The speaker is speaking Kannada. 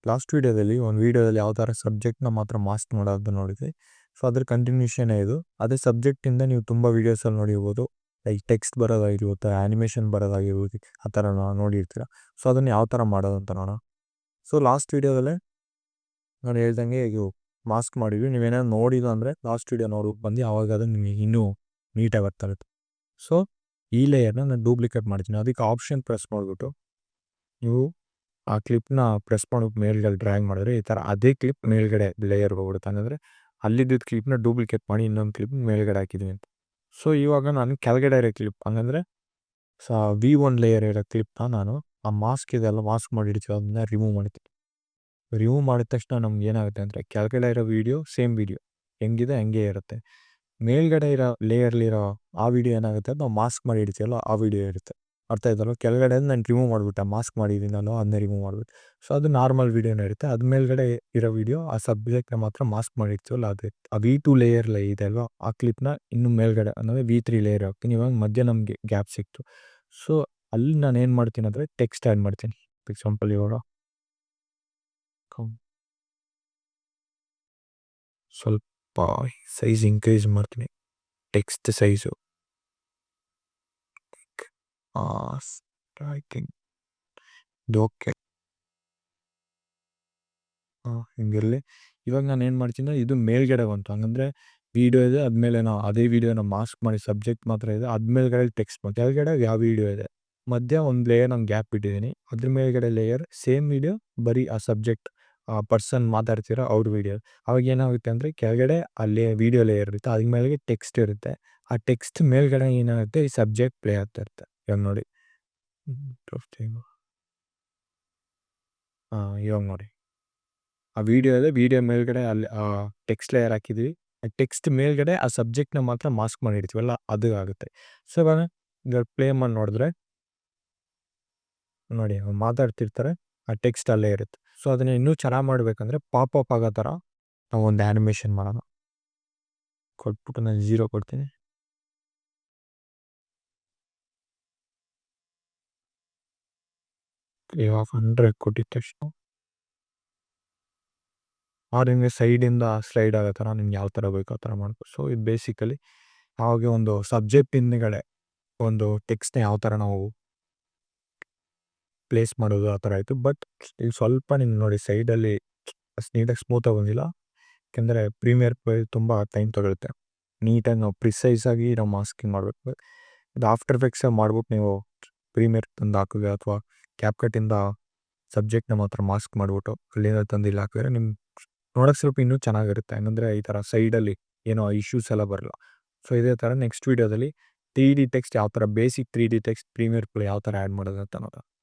ಲಾಸ್ಟ್ ವೀಡಿಯೋದಲ್ಲಿ ಯಾವ ಥರ ಸಬ್ಜೆಕ್ಟ್ನ ಮಾತ್ರ ಮಾಸ್ಕ್ ಮಾಡೋದು ನೋಡಿದ್ವಿ. ಸೊ ಅದ್ರ ಕಂಟಿನ್ಯೂಷನ್ನೇ ಇದು. ಅದೇ ಸಬ್ಜೆಕ್ಟಿಂದ ನೀವು ತುಂಬ ವೀಡಿಯೋಸಲ್ಲಿ ನೋಡಿರ್ಬೋದು. ಲೈಕ್ ಟೆಕ್ಸ್ಟ್ ಬರೋದಾಗಿರ್ಬೋದು, ಆ್ಯನಿಮೇಷನ್ ಬರೋದಾಗಿರ್ಬೋದು, ಆ ಥರ ನೋಡಿರ್ತೀರ. ಸೊ ಅದನ್ನು ಯಾವ ಥರ ಮಾಡೋದು ಅಂತ ನೋಡೋಣ. ಸೊ ಲಾಸ್ಟ್ ವೀಡಿಯೋದಲ್ಲೇ ನಾನು ಹೇಳ್ದಂಗೆ ಇದು ಮಾಸ್ಕ್ ಮಾಡಿದ್ವಿ. ನೀವೇನಾದ್ರು ನೋಡಿಲ್ಲ ಅಂದರೆ ಲಾಸ್ಟ್ ವೀಡಿಯೋ ನೋಡ್ಬಿಟ್ಟು ಬಂದು ಆವಾಗ ಅದು ನಿಮಗೆ ಇನ್ನೂ ನೀಟಾಗಿ ಬರ್ತಾಯಿರುತ್ತೆ. ಸೊ ಈ ಲೇಯರ್ನ ನಾನು ಡೂಪ್ಲಿಕೇಟ್ ಮಾಡ್ತೀನಿ. ಅದಕ್ಕೆ ಆಪ್ಷನ್ ಪ್ರೆಸ್ ಮಾಡಿಬಿಟ್ಟು ನೀವು ಆ ಕ್ಲಿಪ್ನ ಪ್ರೆಸ್ ಮಾಡ್ಬಿಟ್ಟು ಮೇಲ್ಗಡೆ ಡ್ರ್ಯಾಗ್ ಮಾಡಿದ್ರೆ ಈ ಥರ ಅದೇ ಕ್ಲಿಪ್ ಮೇಲ್ಗಡೆ ಲೇಯರ್ಗೆ ಹೋಗ್ಬಿಡುತ್ತೆ. ಹಂಗಂದರೆ ಅಲ್ಲಿದ್ದ ಕ್ಲಿಪ್ನ ಡೂಪ್ಲಿಕೇಟ್ ಮಾಡಿ ಇನ್ನೊಂದು ಕ್ಲಿಪ್ ಮೇಲ್ಗಡೆ ಹಾಕಿದ್ದೀನಿ ಅಂತ. ಸೊ ಇವಾಗ ನಾನು ಕೆಳಗಡೆ ಇರೋ ಕ್ಲಿಪ್ ಹಂಗಂದರೆ V1 ಲೇಯರ್ ಇರೋ ಕ್ಲಿಪ್ನ ನಾನು ಆ ಮಾಸ್ಕ್ ಇದೆಲ್ಲ ಮಾಸ್ಕ್ ಮಾಡಿರ್ತೀವಿ ಅದನ್ನ ರಿಮೂವ್ ಮಾಡ್ತೀನಿ. ರಿಮೂವ್ ಮಾಡಿದ ತಕ್ಷಣ ನಮ್ಗೆ ಏನಾಗುತ್ತೆ ಅಂದರೆ ಕೆಳಗಡೆ ಇರೋ ವೀಡಿಯೋ ಸೇಮ್ ವೀಡಿಯೋ ಹೆಂಗಿದೆ ಹಂಗೆ ಇರುತ್ತೆ. ಮೇಲ್ಗಡೆ ಇರೋ ಲೇಯರ್ಲಿರೋ ಆ ವಿಡಿಯೋ ಏನಾಗುತ್ತೆ ನಾವು ಮಾಸ್ಕ್ ಮಾಡಿ ಇಡ್ತೀವಲ್ಲ ಆ ವಿಡಿಯೋ ಇರುತ್ತೆ. ಅರ್ಥ ಆಯ್ತಲ್ಲ? ಕೆಳಗಡೆ ನಾನು ರಿಮೂವ್ ಮಾಡಿಬಿಟ್ಟೆ, ಮಾಸ್ಕ್ ಮಾಡಿದ್ದೀನಲ್ಲೋ ಅದನ್ನೇ ರಿಮೂವ್ ಮಾಡಿಬಿಟ್ಟು. ಸೊ ಅದು ನಾರ್ಮಲ್ ವೀಡಿಯೋನೇ ಇರುತ್ತೆ. ಅದು ಮೇಲ್ಗಡೆ ಇರೋ ವೀಡಿಯೋ ಆ ಸಬ್ಜೆಕ್ಟ್ನ ಮಾತ್ರ ಮಾಸ್ಕ್ ಮಾಡಿರ್ತೀವಲ್ಲ ಅದು ಆ V2 ಲೇಯರ್ ಇದೆ ಅಲ್ವಾ ಆ ಕ್ಲಿಪ್ನ ಇನ್ನು ಮೇಲ್ಗಡೆ ಅಂದರೆ V3 ಲೇಯರ್ ಹಾಕ್ತೀನಿ. ಇವಾಗ ಮಧ್ಯೆ ನಮಗೆ ಗ್ಯಾಪ್ ಸಿಕ್ತು. ಸೊ ಅಲ್ಲಿ ನಾನು ಏನು ಮಾಡ್ತೀನಿ ಅಂದರೆ ಟೆಕ್ಸ್ಟ್ ಆ್ಯಡ್ ಮಾಡ್ತೀನಿ. ಎಕ್ಸಾಂಪಲ್ ಇವಾಗ ಸ್ವಲ್ಪ ಸೈಜ್ ಇನ್ಕ್ರೀಸ್ ಮಾಡ್ತೀನಿ, ಟೆಕ್ಸ್ಟ್ ಸೈಜು. ಐ ಥಿಂಕ್ ಇದು ಓಕೆ. ಹಿಂಗಿರಲಿ. ಇವಾಗ ನಾನು ಏನು ಮಾಡ್ತೀನಿ ಇದು ಮೇಲ್ಗಡೆ ಬಂತು. ಹಂಗಂದರೆ ವೀಡಿಯೋ ಇದೆ ಅದ್ಮೇಲೆ ನಾವು ಅದೇ ವೀಡಿಯೋನ ಮಾಸ್ಕ್ ಮಾಡಿ ಸಬ್ಜೆಕ್ಟ್ ಮಾತ್ರ ಇದೆ ಅದ ಮೇಲ್ಗಡೆ ಟೆಕ್ಸ್ಟ್ ಬಂತು. ಕೆಳಗಡೆ ಯಾವ ವೀಡಿಯೋ ಇದೆ ಮಧ್ಯ ಒಂದು ಲೇಯರ್ ನಾನು ಗ್ಯಾಪ್ ಇಟ್ಟಿದ್ದೀನಿ. ಅದ್ರ ಮೇಲ್ಗಡೆ ಲೇಯರ್ ಸೇಮ್ ವೀಡಿಯೋ ಬರೀ ಆ ಸಬ್ಜೆಕ್ಟ್ ಆ ಪರ್ಸನ್ ಮಾತಾಡ್ತಿರೋ ಅವ್ರ ವೀಡಿಯೋ. ಅವಾಗ ಏನಾಗುತ್ತೆ ಅಂದರೆ ಕೆಳಗಡೆ ಅಲ್ಲಿ ವೀಡಿಯೋ ಲೇಯರ್ ಇರುತ್ತೆ, ಅದ್ರ ಮೇಲೆಗೆ ಟೆಕ್ಸ್ಟ್ ಇರುತ್ತೆ. ಆ ಟೆಕ್ಸ್ಟ್ ಮೇಲ್ಗಡೆ ಏನಾಗುತ್ತೆ ಈ ಸಬ್ಜೆಕ್ಟ್ ಪ್ಲೇ ಆಗ್ತಾ ಇರುತ್ತೆ. ಇವಾಗ ನೋಡಿ ಇವಾಗ ನೋಡಿ ಆ ವೀಡಿಯೋ ಇದೆ, ವೀಡಿಯೋ ಮೇಲ್ಗಡೆ ಅಲ್ಲಿ ಟೆಕ್ಸ್ಟ್ ಲೇಯರ್ ಹಾಕಿದ್ವಿ. ಆ ಟೆಕ್ಸ್ಟ್ ಮೇಲ್ಗಡೆ ಆ ಸಬ್ಜೆಕ್ಟ್ನ ಮಾತ್ರ ಮಾಸ್ಕ್ ಮಾಡಿರ್ತೀವಲ್ಲ ಅದು ಆಗುತ್ತೆ. ಸೊ ಇವಾಗ ಪ್ಲೇ ಮಾಡಿ ನೋಡಿದ್ರೆ ನೋಡಿ ಮಾತಾಡ್ತಿರ್ತಾರೆ, ಆ ಟೆಕ್ಸ್ಟ್ ಅಲ್ಲೇ ಇರುತ್ತೆ. ಸೊ ಅದನ್ನ ಇನ್ನೂ ಚೆನ್ನಾಗಿ ಮಾಡಬೇಕಂದ್ರೆ ಪಾಪಪ್ ಆಗೋ ಥರ ನಾವು ಒಂದು ಆ್ಯನಿಮೇಷನ್ ಮಾಡೋಣ. ಕೊಟ್ಬಿಟ್ಟು ನಾನು 0 ಕೊಡ್ತೀನಿ. ಇವಾಗ 100 ಕೊಟ್ಟಿದ ತಕ್ಷಣ ನಿಮಗೆ ಸೈಡಿಂದ ಸ್ಲೈಡ್ ಆಗೋ ಥರ ನಿಮ್ಗೆ ಯಾವ ಥರ ಬೇಕೋ ಆ ಥರ ಮಾಡ್ಬೋದು. ಸೊ ಇದು ಬೇಸಿಕಲಿ ಅವಾಗ ಒಂದು ಸಬ್ಜೆಕ್ಟ್ ಹಿಂದ್ಗಡೆ ಒಂದು ಟೆಕ್ಸ್ಟ್ನ ಯಾವ ಥರ ನಾವು ಪ್ಲೇಸ್ ಮಾಡೋದು ಆ ಥರ ಆಯಿತು. ಬಟ್ ಈಗ ಸ್ವಲ್ಪ ನಿಮ್ಗೆ ನೋಡಿ ಸೈಡಲ್ಲಿ ಅಷ್ಟು ನೀಟಾಗಿ ಸ್ಮೂತಾಗಿ ಬಂದಿಲ್ಲ. ಯಾಕೆಂದರೆ ಪ್ರೀಮಿಯರ್ ತುಂಬ ಟೈಮ್ ತೊಗೊಳುತ್ತೆ. ನೀಟಾಗಿ ನಾವು ಪ್ರಿಸೈಸಾಗಿ ನಾವು ಮಾಸ್ಕಿಂಗ್ ಮಾಡಬೇಕು. ಇದು ಆಫ್ಟರ್ ಎಫೆಕ್ಟ್ಸಾಗಿ ಮಾಡ್ಬಿಟ್ಟು ನೀವು ಪ್ರೀಮಿಯರ್ ತಂದು ಹಾಕಿದ್ರೆ ಅಥವಾ ಕ್ಯಾಪ್ಕಟ್ಟಿಂದ ಸಬ್ಜೆಕ್ಟ್ನ ಮಾತ್ರ ಮಾಸ್ಕ್ ಮಾಡಿಬಿಟ್ಟು ಅಲ್ಲಿಂದ ತಂದು ಇಲ್ಲಿ ಹಾಕಿದ್ರೆ ನಿಮ್ಗೆ ನೋಡೋಕೆ ಸ್ವಲ್ಪ ಇನ್ನೂ ಚೆನ್ನಾಗಿರುತ್ತೆ. ಹಂಗಂದರೆ ಈ ಥರ ಸೈಡಲ್ಲಿ ಏನೋ ಇಶ್ಯೂಸ್ ಎಲ್ಲ ಬರಲ್ಲ. ಸೊ ಇದೇ ಥರ ನೆಕ್ಸ್ಟ್ ವೀಡಿಯೋದಲ್ಲಿ 3D ಟೆಕ್ಸ್ಟ್ ಯಾವ ಥರ basic 3D text premier play ಯಾವ ಥರ ಆ್ಯಡ್ ಮಾಡೋದು ಅಂತ ನೋಡೋಣ.